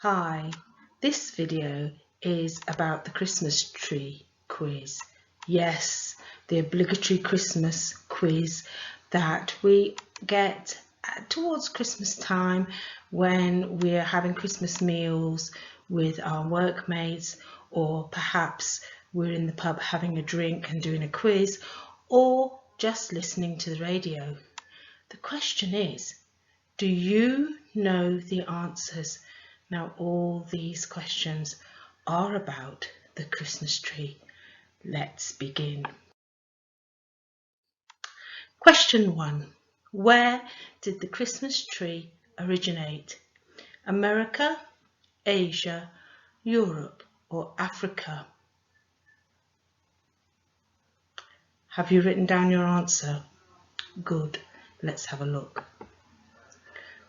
Hi, this video is about the Christmas tree quiz. Yes, the obligatory Christmas quiz that we get towards Christmas time when we're having Christmas meals with our workmates, or perhaps we're in the pub having a drink and doing a quiz, or just listening to the radio. The question is, do you know the answers? Now, all these questions are about the Christmas tree. Let's begin. Question 1. Where did the Christmas tree originate? America, Asia, Europe, or Africa? Have you written down your answer? Good. Let's have a look.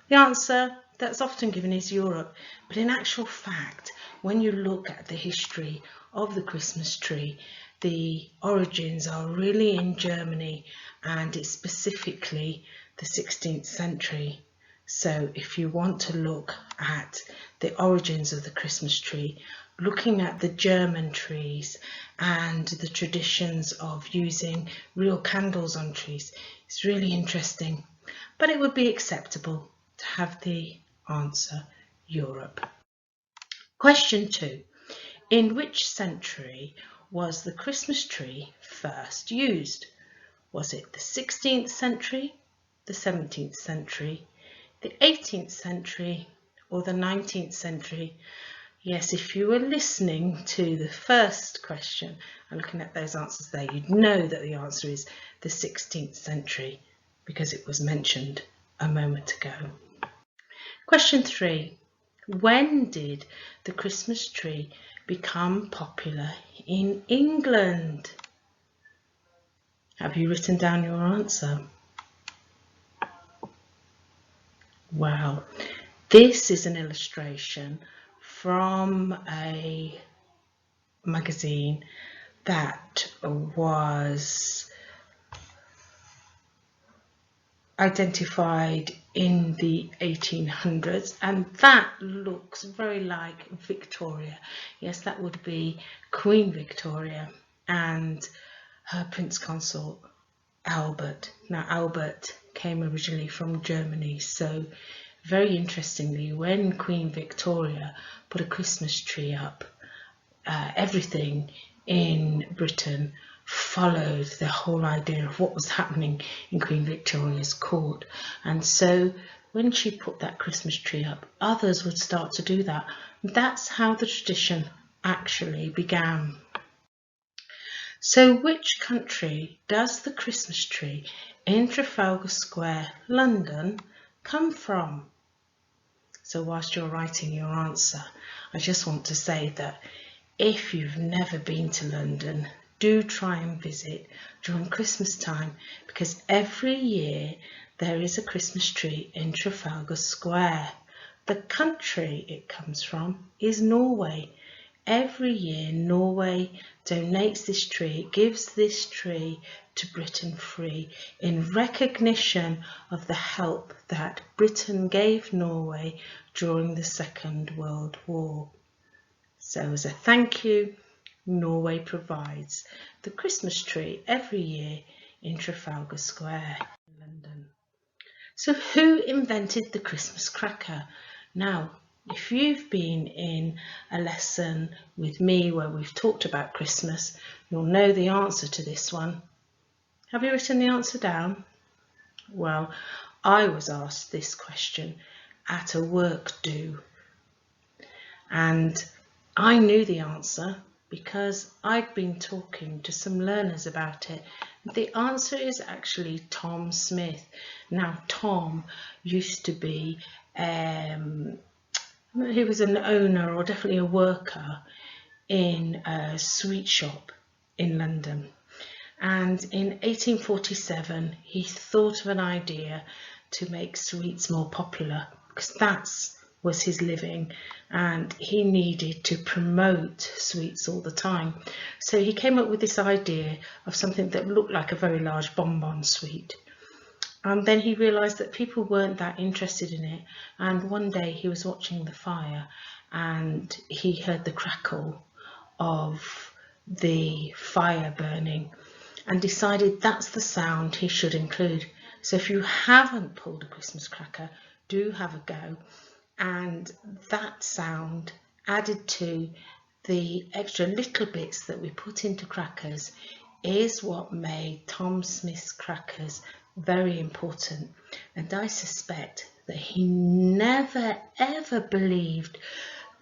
The answer that's often given is Europe, but in actual fact, when you look at the history of the Christmas tree, the origins are really in Germany, and it's specifically the 16th century. So if you want to look at the origins of the Christmas tree, looking at the German trees and the traditions of using real candles on trees, it's really interesting, but it would be acceptable to have the answer Europe. Question 2. In which century was the Christmas tree first used? Was it the 16th century, the 17th century, the 18th century, or the 19th century? Yes, if you were listening to the first question and looking at those answers there, you'd know that the answer is the 16th century because it was mentioned a moment ago. Question 3. When did the Christmas tree become popular in England? Have you written down your answer? Wow, this is an illustration from a magazine that was identified in the 1800s, and that looks very like Victoria. Yes, that would be Queen Victoria and her Prince Consort Albert. Now, Albert came originally from Germany, so very interestingly, when Queen Victoria put a Christmas tree up, everything in Britain followed the whole idea of what was happening in Queen Victoria's court. And so when she put that Christmas tree up, others would start to do that. That's how the tradition actually began. So which country does the Christmas tree in Trafalgar Square, London, come from? So whilst you're writing your answer, I just want to say that if you've never been to London, do try and visit during Christmas time, because every year there is a Christmas tree in Trafalgar Square. The country it comes from is Norway. Every year Norway donates this tree, gives this tree to Britain free in recognition of the help that Britain gave Norway during the Second World War. So as a thank you, Norway provides the Christmas tree every year in Trafalgar Square in London. So who invented the Christmas cracker? Now, if you've been in a lesson with me where we've talked about Christmas, you'll know the answer to this one. Have you written the answer down? Well, I was asked this question at a work do, and I knew the answer because I'd been talking to some learners about it. The answer is actually Tom Smith. Now, Tom used to be, he was an owner or definitely a worker in a sweet shop in London. And in 1847, he thought of an idea to make sweets more popular, because that was his living and he needed to promote sweets all the time. So he came up with this idea of something that looked like a very large bonbon sweet. And then he realised that people weren't that interested in it, and one day he was watching the fire and he heard the crackle of the fire burning and decided that's the sound he should include. So if you haven't pulled a Christmas cracker, do have a go. And that sound, added to the extra little bits that we put into crackers, is what made Tom Smith's crackers very important. And I suspect that he never ever believed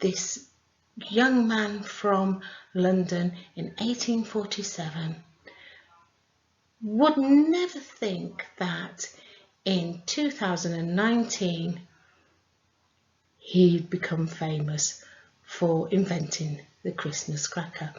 this young man from London in 1847 would never think that in 2019 he'd become famous for inventing the Christmas cracker.